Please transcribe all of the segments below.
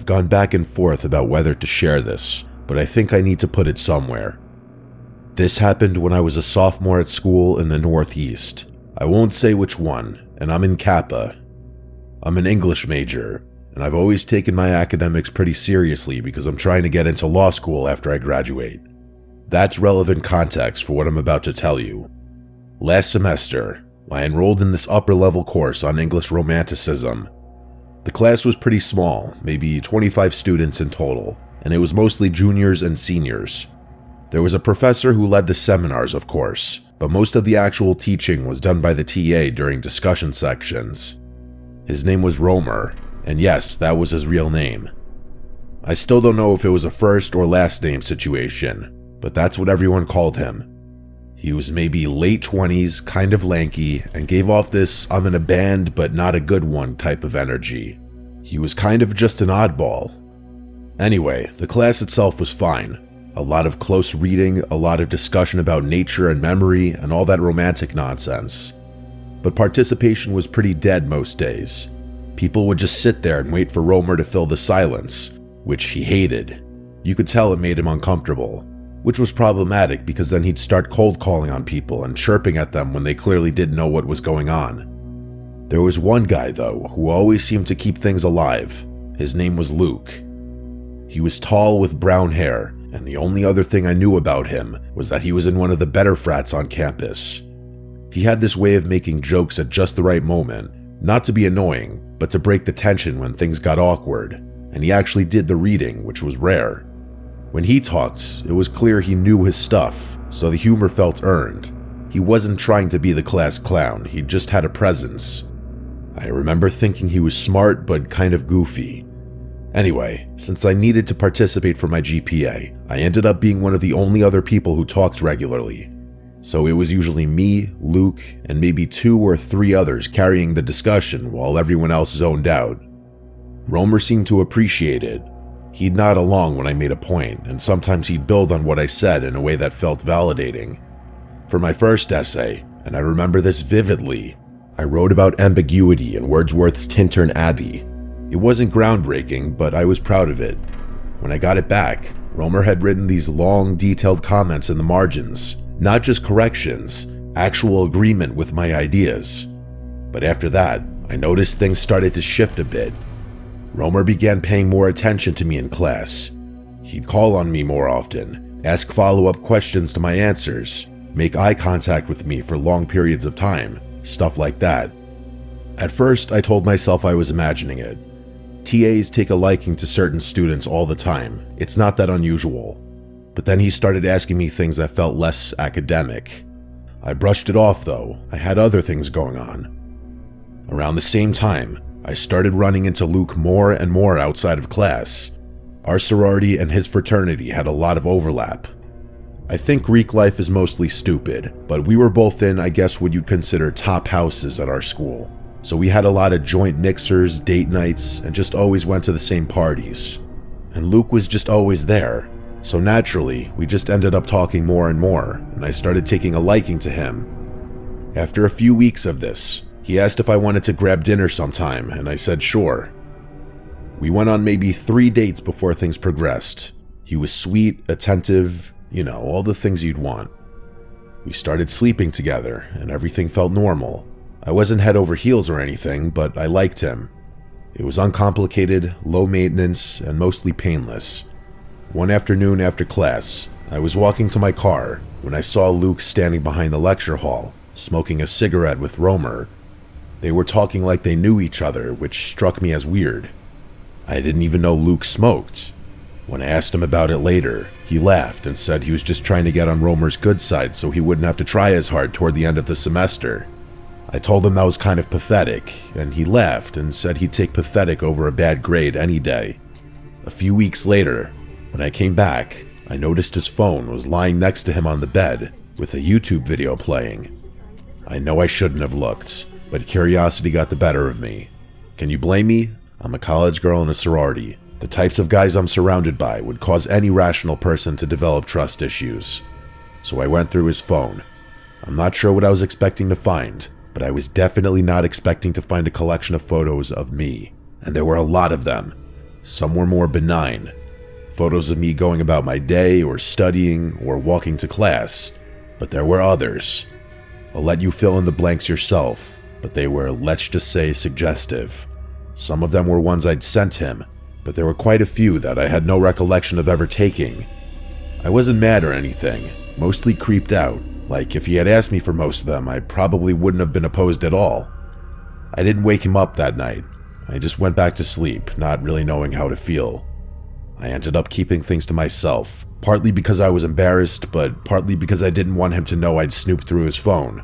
gone back and forth about whether to share this, but I think I need to put it somewhere. This happened when I was a sophomore at school in the Northeast. I won't say which one, and I'm in Kappa. I'm an English major, and I've always taken my academics pretty seriously because I'm trying to get into law school after I graduate. That's relevant context for what I'm about to tell you. Last semester, I enrolled in this upper-level course on English Romanticism. The class was pretty small, maybe 25 students in total, and it was mostly juniors and seniors. There was a professor who led the seminars, of course, but most of the actual teaching was done by the TA during discussion sections. His name was Romer, and yes, that was his real name. I still don't know if it was a first or last name situation, but that's what everyone called him. He was maybe late 20s, kind of lanky, and gave off this I'm in a band but not a good one type of energy. He was kind of just an oddball. Anyway, the class itself was fine. A lot of close reading, a lot of discussion about nature and memory, and all that romantic nonsense. But participation was pretty dead most days. People would just sit there and wait for Romer to fill the silence, which he hated. You could tell it made him uncomfortable, which was problematic because then he'd start cold calling on people and chirping at them when they clearly didn't know what was going on. There was one guy, though, who always seemed to keep things alive. His name was Luke. He was tall with brown hair, and the only other thing I knew about him was that he was in one of the better frats on campus. He had this way of making jokes at just the right moment, not to be annoying, but to break the tension when things got awkward, and he actually did the reading, which was rare. When he talked, it was clear he knew his stuff, so the humor felt earned. He wasn't trying to be the class clown, he just had a presence. I remember thinking he was smart but kind of goofy. Anyway, since I needed to participate for my GPA, I ended up being one of the only other people who talked regularly. So it was usually me, Luke, and maybe 2 or 3 others carrying the discussion while everyone else zoned out. Romer seemed to appreciate it. He'd nod along when I made a point, and sometimes he'd build on what I said in a way that felt validating. For my first essay, and I remember this vividly, I wrote about ambiguity in Wordsworth's Tintern Abbey. It wasn't groundbreaking, but I was proud of it. When I got it back, Romer had written these long, detailed comments in the margins, not just corrections, actual agreement with my ideas. But after that, I noticed things started to shift a bit. Romer began paying more attention to me in class. He'd call on me more often, ask follow-up questions to my answers, make eye contact with me for long periods of time, stuff like that. At first, I told myself I was imagining it. TAs take a liking to certain students all the time. It's not that unusual. But then he started asking me things that felt less academic. I brushed it off though. I had other things going on. Around the same time, I started running into Luke more and more outside of class. Our sorority and his fraternity had a lot of overlap. I think Greek life is mostly stupid, but we were both in, I guess, what you'd consider top houses at our school. So we had a lot of joint mixers, date nights, and just always went to the same parties. And Luke was just always there. So naturally, we just ended up talking more and more, and I started taking a liking to him. After a few weeks of this, he asked if I wanted to grab dinner sometime, and I said sure. We went on maybe 3 dates before things progressed. He was sweet, attentive, all the things you'd want. We started sleeping together, and everything felt normal. I wasn't head over heels or anything, but I liked him. It was uncomplicated, low maintenance, and mostly painless. One afternoon after class, I was walking to my car when I saw Luke standing behind the lecture hall, smoking a cigarette with Romer. They were talking like they knew each other, which struck me as weird. I didn't even know Luke smoked. When I asked him about it later, he laughed and said he was just trying to get on Romer's good side so he wouldn't have to try as hard toward the end of the semester. I told him that was kind of pathetic, and he laughed and said he'd take pathetic over a bad grade any day. A few weeks later, when I came back, I noticed his phone was lying next to him on the bed with a YouTube video playing. I know I shouldn't have looked, but curiosity got the better of me. Can you blame me? I'm a college girl in a sorority. The types of guys I'm surrounded by would cause any rational person to develop trust issues. So I went through his phone. I'm not sure what I was expecting to find, but I was definitely not expecting to find a collection of photos of me. And there were a lot of them. Some were more benign. Photos of me going about my day or studying or walking to class. But there were others. I'll let you fill in the blanks yourself, but they were, let's just say, suggestive. Some of them were ones I'd sent him, but there were quite a few that I had no recollection of ever taking. I wasn't mad or anything, mostly creeped out. Like, if he had asked me for most of them, I probably wouldn't have been opposed at all. I didn't wake him up that night. I just went back to sleep, not really knowing how to feel. I ended up keeping things to myself, partly because I was embarrassed, but partly because I didn't want him to know I'd snooped through his phone.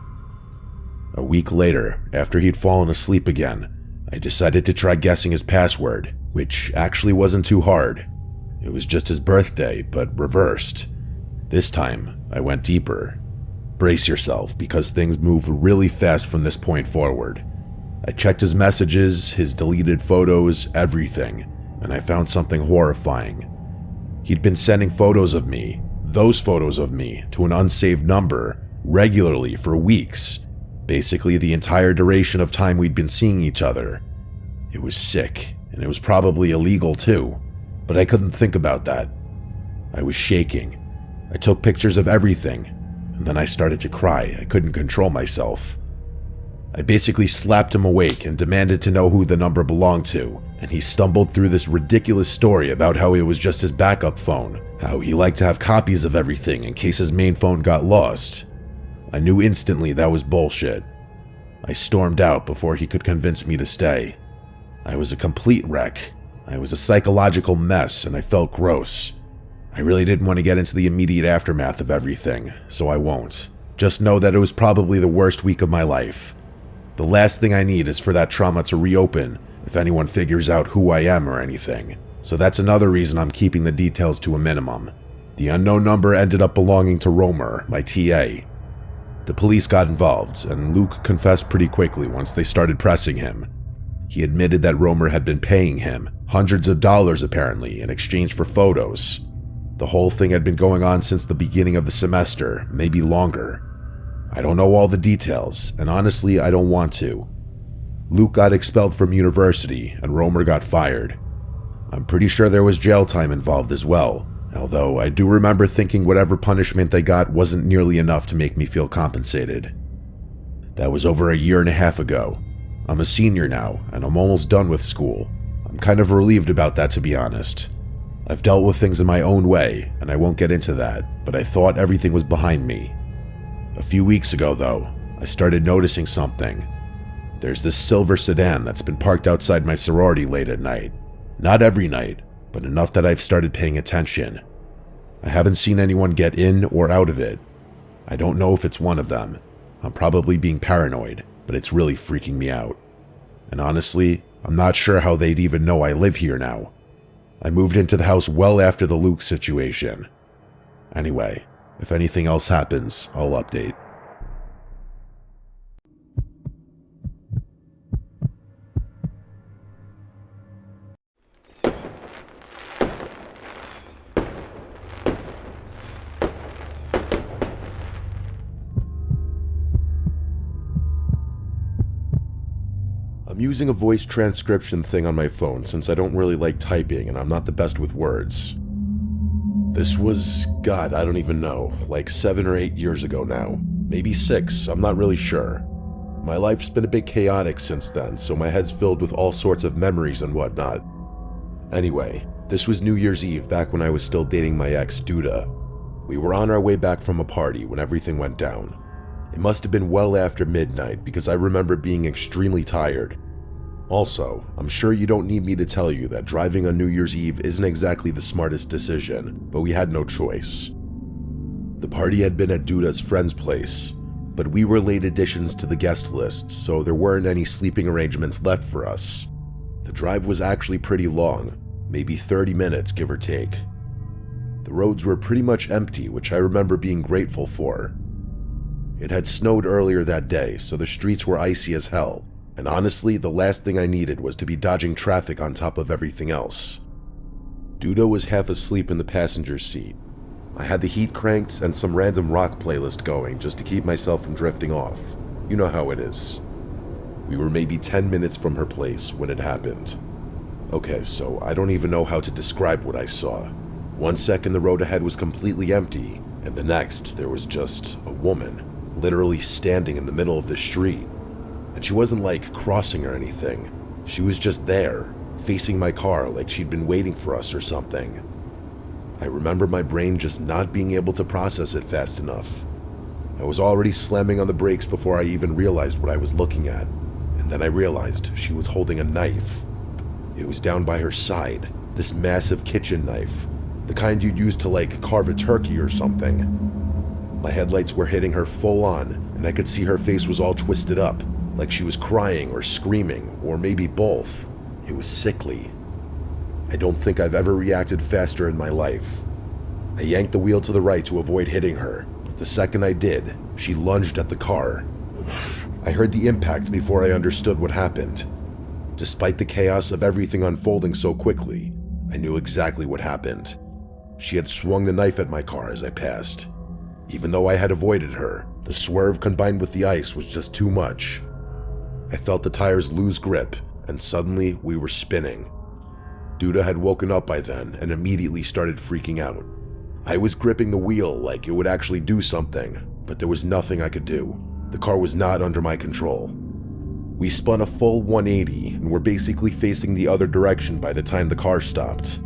A week later, after he'd fallen asleep again, I decided to try guessing his password, which actually wasn't too hard. It was just his birthday, but reversed. This time, I went deeper. Brace yourself, because things move really fast from this point forward. I checked his messages, his deleted photos, everything, and I found something horrifying. He'd been sending photos of me, those photos of me, to an unsaved number, regularly for weeks. Basically the entire duration of time we'd been seeing each other. It was sick, and it was probably illegal too, but I couldn't think about that. I was shaking. I took pictures of everything, and then I started to cry. I couldn't control myself. I basically slapped him awake and demanded to know who the number belonged to, and he stumbled through this ridiculous story about how it was just his backup phone, how he liked to have copies of everything in case his main phone got lost. I knew instantly that was bullshit. I stormed out before he could convince me to stay. I was a complete wreck. I was a psychological mess, and I felt gross. I really didn't want to get into the immediate aftermath of everything, so I won't. Just know that it was probably the worst week of my life. The last thing I need is for that trauma to reopen if anyone figures out who I am or anything. So that's another reason I'm keeping the details to a minimum. The unknown number ended up belonging to Romer, my TA. The police got involved, and Luke confessed pretty quickly once they started pressing him. He admitted that Romer had been paying him, hundreds of dollars apparently, in exchange for photos. The whole thing had been going on since the beginning of the semester, maybe longer. I don't know all the details, and honestly, I don't want to. Luke got expelled from university, and Romer got fired. I'm pretty sure there was jail time involved as well, although I do remember thinking whatever punishment they got wasn't nearly enough to make me feel compensated. That was over a year and a half ago. I'm a senior now, and I'm almost done with school. I'm kind of relieved about that, to be honest. I've dealt with things in my own way, and I won't get into that, but I thought everything was behind me. A few weeks ago, though, I started noticing something. There's this silver sedan that's been parked outside my sorority late at night. Not every night, but enough that I've started paying attention. I haven't seen anyone get in or out of it. I don't know if it's one of them. I'm probably being paranoid, but it's really freaking me out. And honestly, I'm not sure how they'd even know I live here now. I moved into the house well after the Luke situation. Anyway, if anything else happens, I'll update. I'm using a voice transcription thing on my phone since I don't really like typing and I'm not the best with words. This was, God, I don't even know, like 7 or 8 years ago now. Maybe 6, I'm not really sure. My life's been a bit chaotic since then, so my head's filled with all sorts of memories and whatnot. Anyway, this was New Year's Eve back when I was still dating my ex, Duda. We were on our way back from a party when everything went down. It must have been well after midnight because I remember being extremely tired. Also, I'm sure you don't need me to tell you that driving on New Year's Eve isn't exactly the smartest decision, but we had no choice. The party had been at Duda's friend's place, but we were late additions to the guest list, so there weren't any sleeping arrangements left for us. The drive was actually pretty long, maybe 30 minutes give or take. The roads were pretty much empty, which I remember being grateful for. It had snowed earlier that day, so the streets were icy as hell. And honestly, the last thing I needed was to be dodging traffic on top of everything else. Duda was half asleep in the passenger seat. I had the heat cranked and some random rock playlist going just to keep myself from drifting off. You know how it is. We were maybe 10 minutes from her place when it happened. Okay, so I don't even know how to describe what I saw. One second the road ahead was completely empty, and the next there was just a woman, literally standing in the middle of the street. And she wasn't like crossing or anything. She was just there, facing my car like she'd been waiting for us or something. I remember my brain just not being able to process it fast enough. I was already slamming on the brakes before I even realized what I was looking at, and then I realized she was holding a knife. It was down by her side, this massive kitchen knife, the kind you'd use to like carve a turkey or something. My headlights were hitting her full on, and I could see her face was all twisted up, like she was crying or screaming, or maybe both. It was sickly. I don't think I've ever reacted faster in my life. I yanked the wheel to the right to avoid hitting her, but the second I did, she lunged at the car. I heard the impact before I understood what happened. Despite the chaos of everything unfolding so quickly, I knew exactly what happened. She had swung the knife at my car as I passed. Even though I had avoided her, the swerve combined with the ice was just too much. I felt the tires lose grip, and suddenly we were spinning. Duda had woken up by then and immediately started freaking out. I was gripping the wheel like it would actually do something, but there was nothing I could do. The car was not under my control. We spun a full 180 and were basically facing the other direction by the time the car stopped.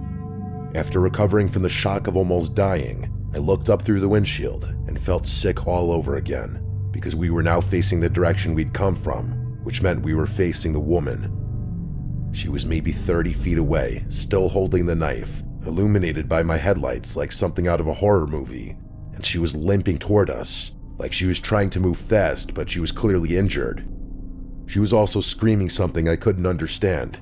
After recovering from the shock of almost dying, I looked up through the windshield and felt sick all over again, because we were now facing the direction we'd come from, which meant we were facing the woman. She was maybe 30 feet away, still holding the knife, illuminated by my headlights like something out of a horror movie, and she was limping toward us, like she was trying to move fast, but she was clearly injured. She was also screaming something I couldn't understand,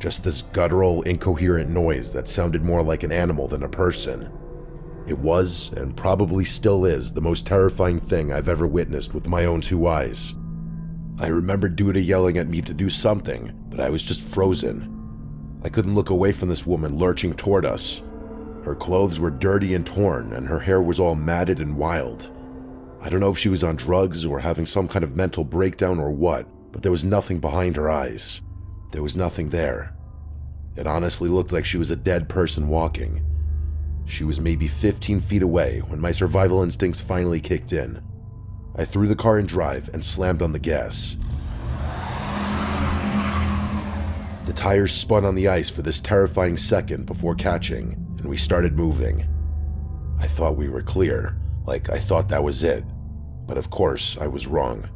just this guttural, incoherent noise that sounded more like an animal than a person. It was, and probably still is, the most terrifying thing I've ever witnessed with my own two eyes. I remember Duda yelling at me to do something, but I was just frozen. I couldn't look away from this woman lurching toward us. Her clothes were dirty and torn, and her hair was all matted and wild. I don't know if she was on drugs or having some kind of mental breakdown or what, but there was nothing behind her eyes. There was nothing there. It honestly looked like she was a dead person walking. She was maybe 15 feet away when my survival instincts finally kicked in. I threw the car in drive and slammed on the gas. The tires spun on the ice for this terrifying second before catching, and we started moving. I thought we were clear, like I thought that was it, but of course I was wrong.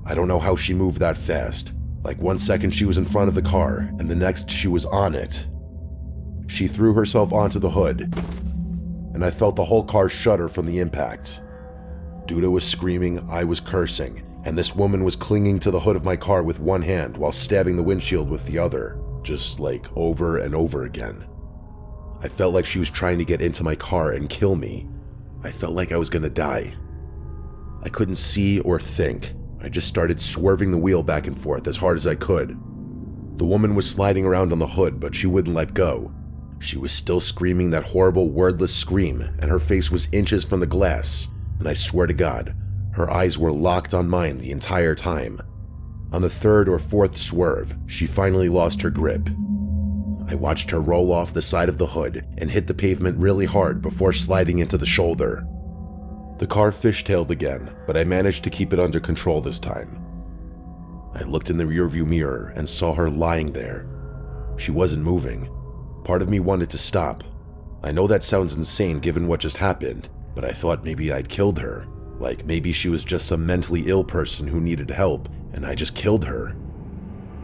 I don't know how she moved that fast. Like 1 second she was in front of the car, and the next she was on it. She threw herself onto the hood, and I felt the whole car shudder from the impact. Duda was screaming, I was cursing, and this woman was clinging to the hood of my car with one hand while stabbing the windshield with the other, just like over and over again. I felt like she was trying to get into my car and kill me. I felt like I was gonna die. I couldn't see or think. I just started swerving the wheel back and forth as hard as I could. The woman was sliding around on the hood, but she wouldn't let go. She was still screaming that horrible wordless scream, and her face was inches from the glass, and I swear to God, her eyes were locked on mine the entire time. On the third or fourth swerve, she finally lost her grip. I watched her roll off the side of the hood and hit the pavement really hard before sliding into the shoulder. The car fishtailed again, but I managed to keep it under control this time. I looked in the rearview mirror and saw her lying there. She wasn't moving. Part of me wanted to stop. I know that sounds insane given what just happened, but I thought maybe I'd killed her. Like maybe she was just some mentally ill person who needed help, and I just killed her.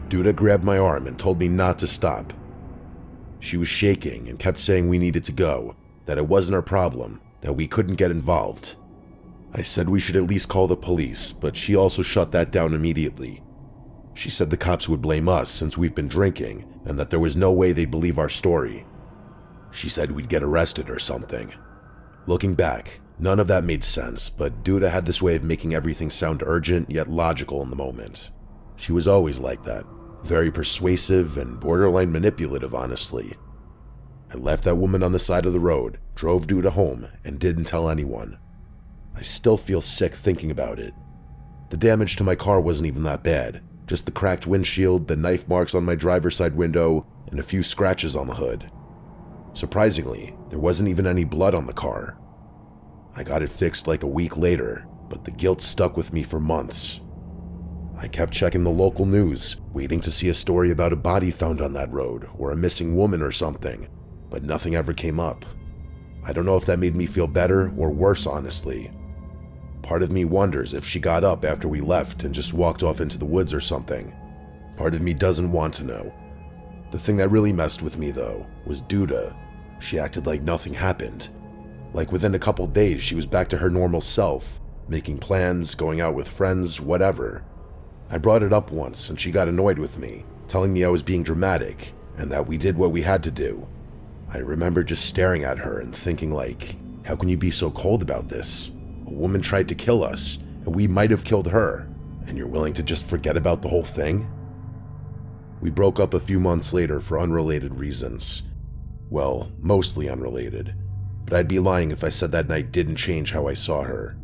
Duda grabbed my arm and told me not to stop. She was shaking and kept saying we needed to go, that it wasn't our problem, that we couldn't get involved. I said we should at least call the police, but she also shut that down immediately. She said the cops would blame us since we've been drinking, and that there was no way they'd believe our story. She said we'd get arrested or something. Looking back, none of that made sense, but Duda had this way of making everything sound urgent yet logical in the moment. She was always like that, very persuasive and borderline manipulative, honestly. I left that woman on the side of the road, drove Duda home, and didn't tell anyone. I still feel sick thinking about it. The damage to my car wasn't even that bad, Just the cracked windshield, the knife marks on my driver's side window, and a few scratches on the hood. Surprisingly, there wasn't even any blood on the car. I got it fixed like a week later, but the guilt stuck with me for months. I kept checking the local news, waiting to see a story about a body found on that road or a missing woman or something, but nothing ever came up. I don't know if that made me feel better or worse, honestly. Part of me wonders if she got up after we left and just walked off into the woods or something. Part of me doesn't want to know. The thing that really messed with me, though, was Duda. She acted like nothing happened. Like within a couple days, she was back to her normal self, making plans, going out with friends, whatever. I brought it up once and she got annoyed with me, telling me I was being dramatic and that we did what we had to do. I remember just staring at her and thinking like, how can you be so cold about this? A woman tried to kill us and we might have killed her, and you're willing to just forget about the whole thing? We broke up a few months later for unrelated reasons. Well, mostly unrelated, but I'd be lying if I said that night didn't change how I saw her.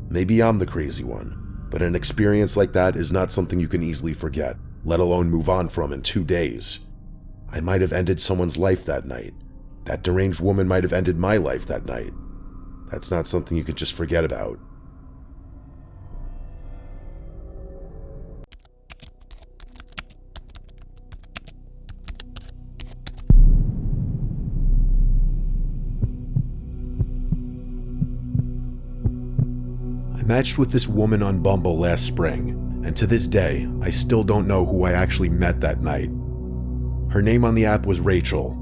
Maybe I'm the crazy one, but an experience like that is not something you can easily forget, let alone move on from in 2 days. I might have ended someone's life that night. That deranged woman might have ended my life that night. That's not something you can just forget about. I matched with this woman on Bumble last spring, and to this day, I still don't know who I actually met that night. Her name on the app was Rachel.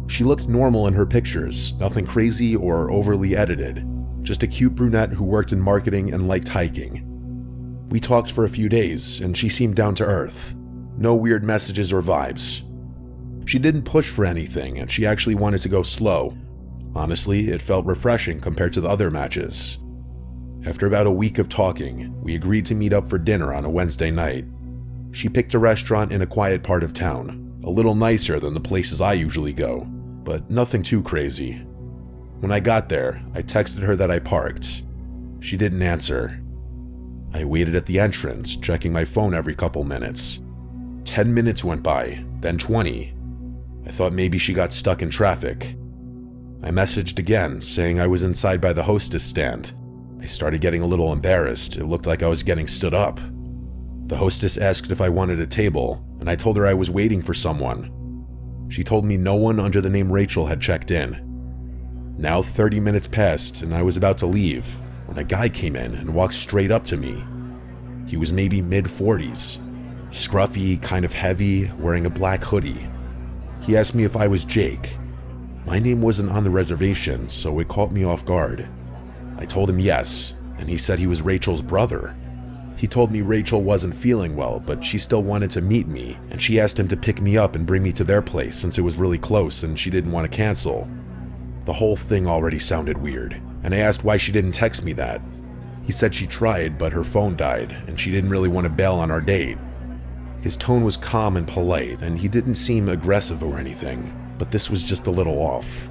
She looked normal in her pictures, nothing crazy or overly edited, just a cute brunette who worked in marketing and liked hiking. We talked for a few days, and she seemed down to earth. No weird messages or vibes. She didn't push for anything, and she actually wanted to go slow. Honestly, it felt refreshing compared to the other matches. After about a week of talking, we agreed to meet up for dinner on a Wednesday night. She picked a restaurant in a quiet part of town, a little nicer than the places I usually go, but nothing too crazy. When I got there, I texted her that I parked. She didn't answer. I waited at the entrance, checking my phone every couple minutes. 10 minutes went by, then 20. I thought maybe she got stuck in traffic. I messaged again, saying I was inside by the hostess stand. I started getting a little embarrassed. It looked like I was getting stood up. The hostess asked if I wanted a table, and I told her I was waiting for someone. She told me no one under the name Rachel had checked in. Now 30 minutes passed, and I was about to leave when a guy came in and walked straight up to me. He was maybe mid-40s, scruffy, kind of heavy, wearing a black hoodie. He asked me if I was Jake. My name wasn't on the reservation, so it caught me off guard. I told him yes, and he said he was Rachel's brother. He told me Rachel wasn't feeling well, but she still wanted to meet me, and she asked him to pick me up and bring me to their place since it was really close and she didn't want to cancel. The whole thing already sounded weird, and I asked why she didn't text me that. He said she tried, but her phone died, and she didn't really want to bail on our date. His tone was calm and polite, and he didn't seem aggressive or anything, but this was just a little off.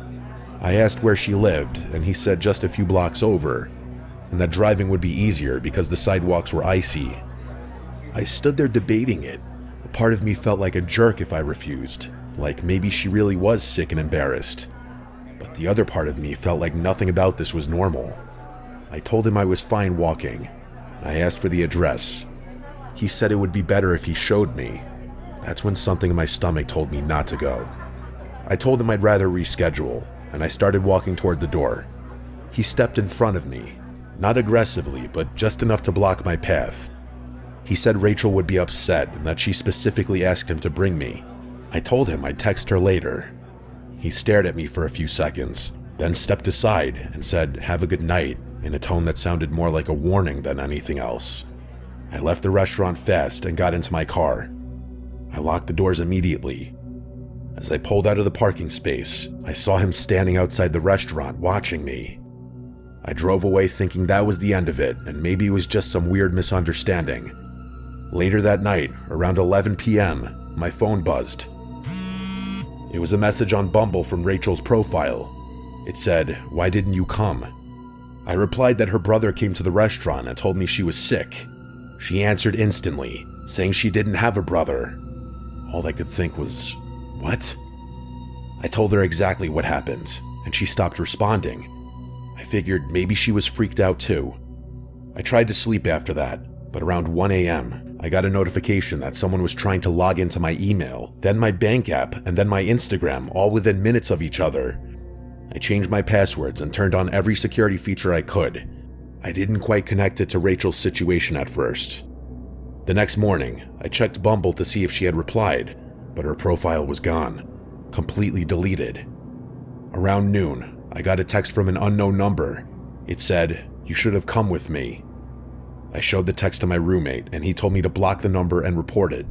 I asked where she lived, and he said just a few blocks over, and that driving would be easier because the sidewalks were icy. I stood there debating it. A part of me felt like a jerk if I refused, like maybe she really was sick and embarrassed. But the other part of me felt like nothing about this was normal. I told him I was fine walking, and I asked for the address. He said it would be better if he showed me. That's when something in my stomach told me not to go. I told him I'd rather reschedule, and I started walking toward the door. He stepped in front of me, not aggressively, but just enough to block my path. He said Rachel would be upset and that she specifically asked him to bring me. I told him I'd text her later. He stared at me for a few seconds, then stepped aside and said, "Have a good night," in a tone that sounded more like a warning than anything else. I left the restaurant fast and got into my car. I locked the doors immediately. As I pulled out of the parking space, I saw him standing outside the restaurant watching me. I drove away thinking that was the end of it, and maybe it was just some weird misunderstanding. Later that night, around 11 p.m., my phone buzzed. It was a message on Bumble from Rachel's profile. It said, "Why didn't you come?" I replied that her brother came to the restaurant and told me she was sick. She answered instantly, saying she didn't have a brother. All I could think was, what? I told her exactly what happened, and she stopped responding. I figured maybe she was freaked out too. I tried to sleep after that, but around 1 a.m., I got a notification that someone was trying to log into my email, then my bank app, and then my Instagram, all within minutes of each other. I changed my passwords and turned on every security feature I could. I didn't quite connect it to Rachel's situation at first. The next morning, I checked Bumble to see if she had replied, but her profile was gone, completely deleted. Around noon, I got a text from an unknown number. It said, "You should have come with me." I showed the text to my roommate, and he told me to block the number and report it.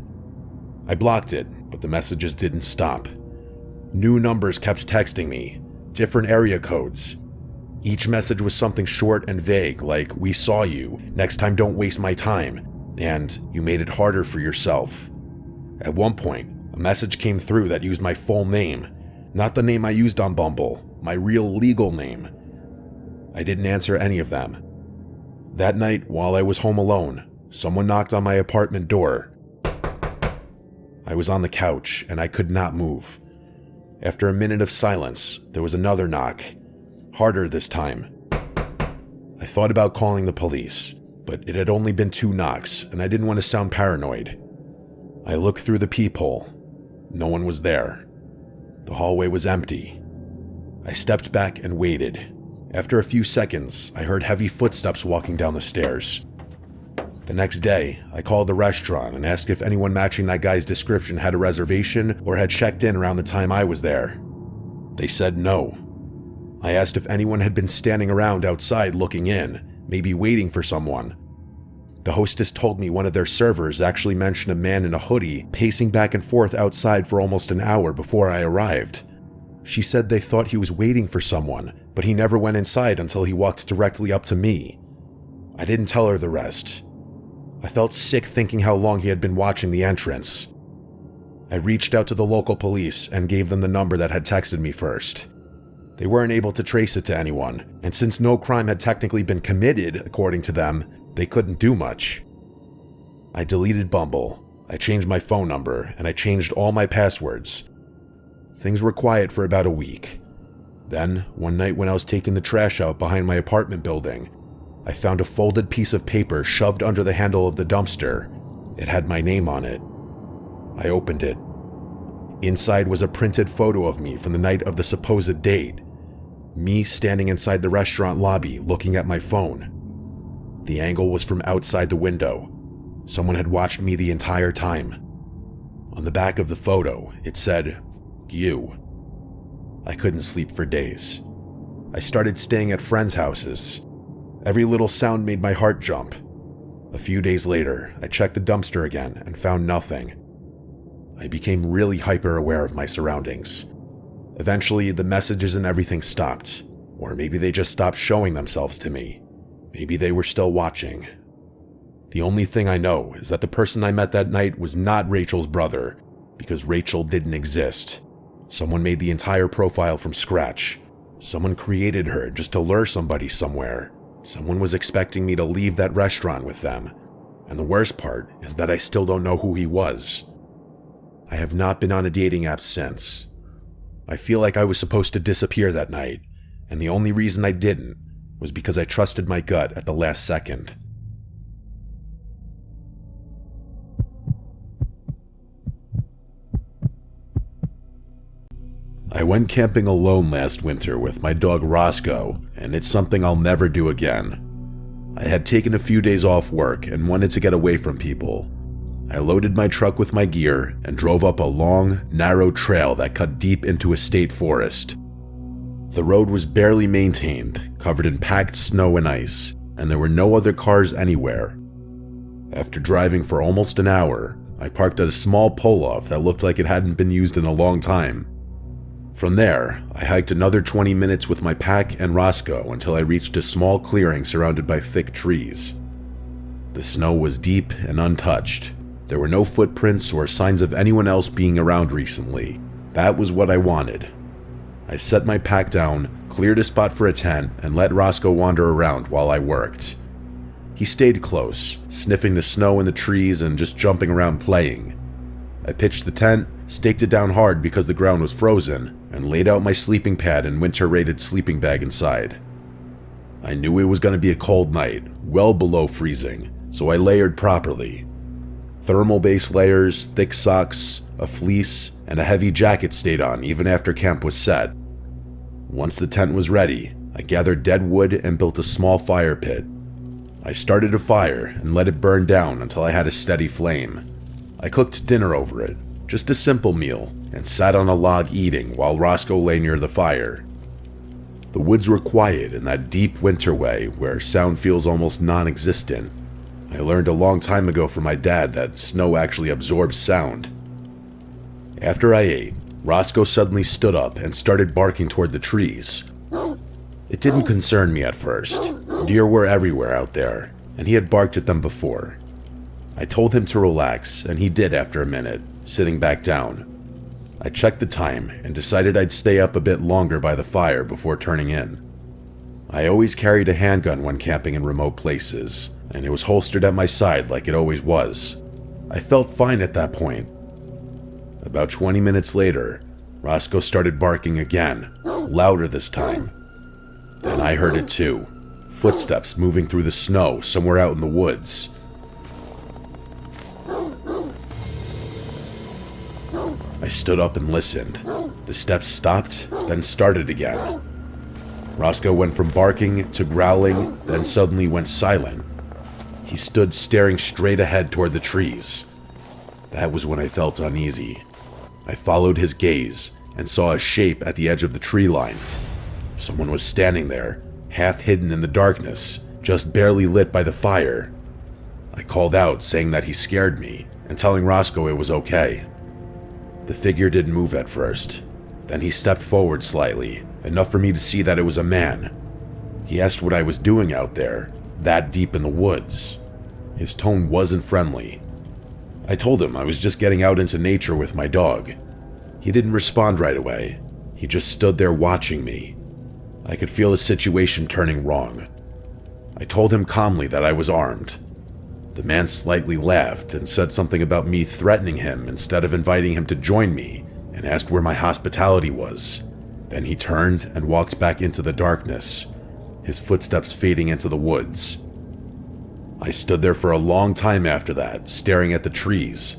I blocked it, but the messages didn't stop. New numbers kept texting me, different area codes. Each message was something short and vague, like, "We saw you, next time don't waste my time," and "You made it harder for yourself." At one point, a message came through that used my full name, not the name I used on Bumble, my real legal name. I didn't answer any of them. That night, while I was home alone, someone knocked on my apartment door. I was on the couch, and I could not move. After a minute of silence, there was another knock, harder this time. I thought about calling the police, but it had only been 2 knocks, and I didn't want to sound paranoid. I looked through the peephole. No one was there. The hallway was empty. I stepped back and waited. After a few seconds, I heard heavy footsteps walking down the stairs. The next day, I called the restaurant and asked if anyone matching that guy's description had a reservation or had checked in around the time I was there. They said no. I asked if anyone had been standing around outside looking in, maybe waiting for someone. The hostess told me one of their servers actually mentioned a man in a hoodie pacing back and forth outside for almost an hour before I arrived. She said they thought he was waiting for someone, but he never went inside until he walked directly up to me. I didn't tell her the rest. I felt sick thinking how long he had been watching the entrance. I reached out to the local police and gave them the number that had texted me first. They weren't able to trace it to anyone, and since no crime had technically been committed, according to them, they couldn't do much. I deleted Bumble, I changed my phone number, and I changed all my passwords. Things were quiet for about a week. Then, one night when I was taking the trash out behind my apartment building, I found a folded piece of paper shoved under the handle of the dumpster. It had my name on it. I opened it. Inside was a printed photo of me from the night of the supposed date. Me standing inside the restaurant lobby looking at my phone. The angle was from outside the window. Someone had watched me the entire time. On the back of the photo, it said, "You." I couldn't sleep for days. I started staying at friends' houses. Every little sound made my heart jump. A few days later, I checked the dumpster again and found nothing. I became really hyper-aware of my surroundings. Eventually, the messages and everything stopped. Or maybe they just stopped showing themselves to me. Maybe they were still watching. The only thing I know is that the person I met that night was not Rachel's brother, because Rachel didn't exist. Someone made the entire profile from scratch. Someone created her just to lure somebody somewhere. Someone was expecting me to leave that restaurant with them. And the worst part is that I still don't know who he was. I have not been on a dating app since. I feel like I was supposed to disappear that night, and the only reason I didn't was because I trusted my gut at the last second. I went camping alone last winter with my dog Roscoe, and it's something I'll never do again. I had taken a few days off work and wanted to get away from people. I loaded my truck with my gear and drove up a long, narrow trail that cut deep into a state forest. The road was barely maintained, covered in packed snow and ice, and there were no other cars anywhere. After driving for almost an hour, I parked at a small pull-off that looked like it hadn't been used in a long time. From there, I hiked another 20 minutes with my pack and Roscoe until I reached a small clearing surrounded by thick trees. The snow was deep and untouched. There were no footprints or signs of anyone else being around recently. That was what I wanted. I set my pack down, cleared a spot for a tent, and let Roscoe wander around while I worked. He stayed close, sniffing the snow in the trees and just jumping around playing. I pitched the tent, staked it down hard because the ground was frozen, and laid out my sleeping pad and winter-rated sleeping bag inside. I knew it was going to be a cold night, well below freezing, so I layered properly. Thermal base layers, thick socks, a fleece, and a heavy jacket stayed on even after camp was set. Once the tent was ready, I gathered dead wood and built a small fire pit. I started a fire and let it burn down until I had a steady flame. I cooked dinner over it, just a simple meal, and sat on a log eating while Roscoe lay near the fire. The woods were quiet in that deep winter way where sound feels almost non-existent. I learned a long time ago from my dad that snow actually absorbs sound. After I ate, Roscoe suddenly stood up and started barking toward the trees. It didn't concern me at first. Deer were everywhere out there, and he had barked at them before. I told him to relax, and he did after a minute, sitting back down. I checked the time and decided I'd stay up a bit longer by the fire before turning in. I always carried a handgun when camping in remote places, and it was holstered at my side like it always was. I felt fine at that point. About 20 minutes later, Roscoe started barking again, louder this time. Then I heard it too. Footsteps moving through the snow somewhere out in the woods. I stood up and listened. The steps stopped, then started again. Roscoe went from barking to growling, then suddenly went silent. He stood staring straight ahead toward the trees. That was when I felt uneasy. I followed his gaze and saw a shape at the edge of the tree line. Someone was standing there, half hidden in the darkness, just barely lit by the fire. I called out, saying that he scared me, and telling Roscoe it was okay. The figure didn't move at first. Then he stepped forward slightly, enough for me to see that it was a man. He asked what I was doing out there, that deep in the woods. His tone wasn't friendly. I told him I was just getting out into nature with my dog. He didn't respond right away. He just stood there watching me. I could feel the situation turning wrong. I told him calmly that I was armed. The man slightly laughed and said something about me threatening him instead of inviting him to join me, and asked where my hospitality was. Then he turned and walked back into the darkness, his footsteps fading into the woods. I stood there for a long time after that, staring at the trees.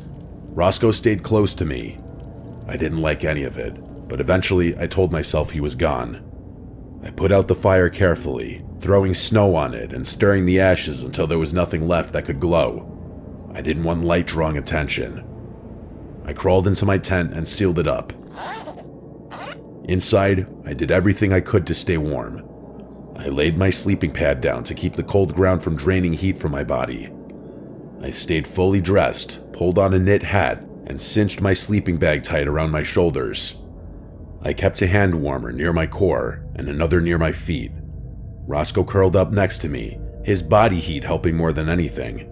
Roscoe stayed close to me. I didn't like any of it, but eventually I told myself he was gone. I put out the fire carefully, throwing snow on it and stirring the ashes until there was nothing left that could glow. I didn't want light drawing attention. I crawled into my tent and sealed it up. Inside, I did everything I could to stay warm. I laid my sleeping pad down to keep the cold ground from draining heat from my body. I stayed fully dressed, pulled on a knit hat, and cinched my sleeping bag tight around my shoulders. I kept a hand warmer near my core and another near my feet. Roscoe curled up next to me, his body heat helping more than anything.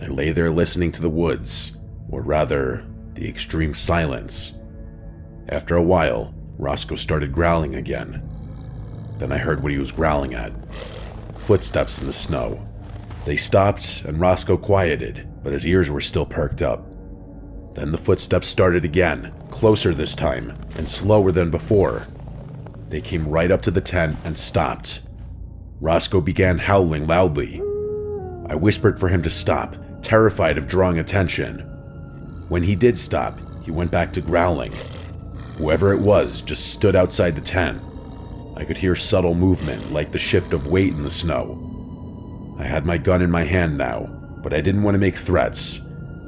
I lay there listening to the woods, or rather, the extreme silence. After a while, Roscoe started growling again. Then I heard what he was growling at. Footsteps in the snow. They stopped and Roscoe quieted, but his ears were still perked up. Then the footsteps started again, closer this time, and slower than before. They came right up to the tent and stopped. Roscoe began howling loudly. I whispered for him to stop, terrified of drawing attention. When he did stop, he went back to growling. Whoever it was just stood outside the tent. I could hear subtle movement, like the shift of weight in the snow. I had my gun in my hand now, but I didn't want to make threats.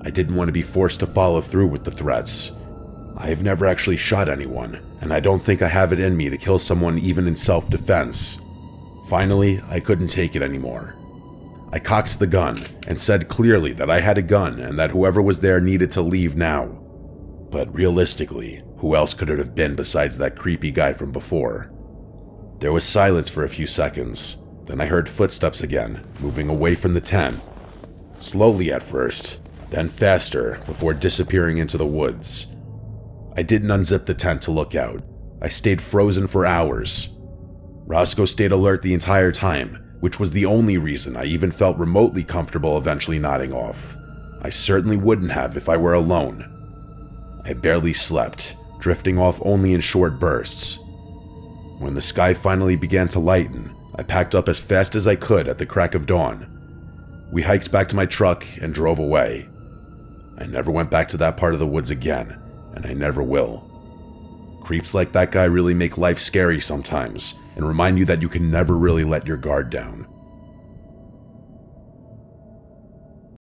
I didn't want to be forced to follow through with the threats. I have never actually shot anyone, and I don't think I have it in me to kill someone even in self-defense. Finally, I couldn't take it anymore. I cocked the gun and said clearly that I had a gun and that whoever was there needed to leave now. But realistically, who else could it have been besides that creepy guy from before? There was silence for a few seconds. Then I heard footsteps again, moving away from the tent. Slowly at first, then faster before disappearing into the woods. I didn't unzip the tent to look out. I stayed frozen for hours. Roscoe stayed alert the entire time, which was the only reason I even felt remotely comfortable eventually nodding off. I certainly wouldn't have if I were alone. I barely slept, drifting off only in short bursts. When the sky finally began to lighten, I packed up as fast as I could at the crack of dawn. We hiked back to my truck and drove away. I never went back to that part of the woods again, and I never will. Creeps like that guy really make life scary sometimes, and remind you that you can never really let your guard down.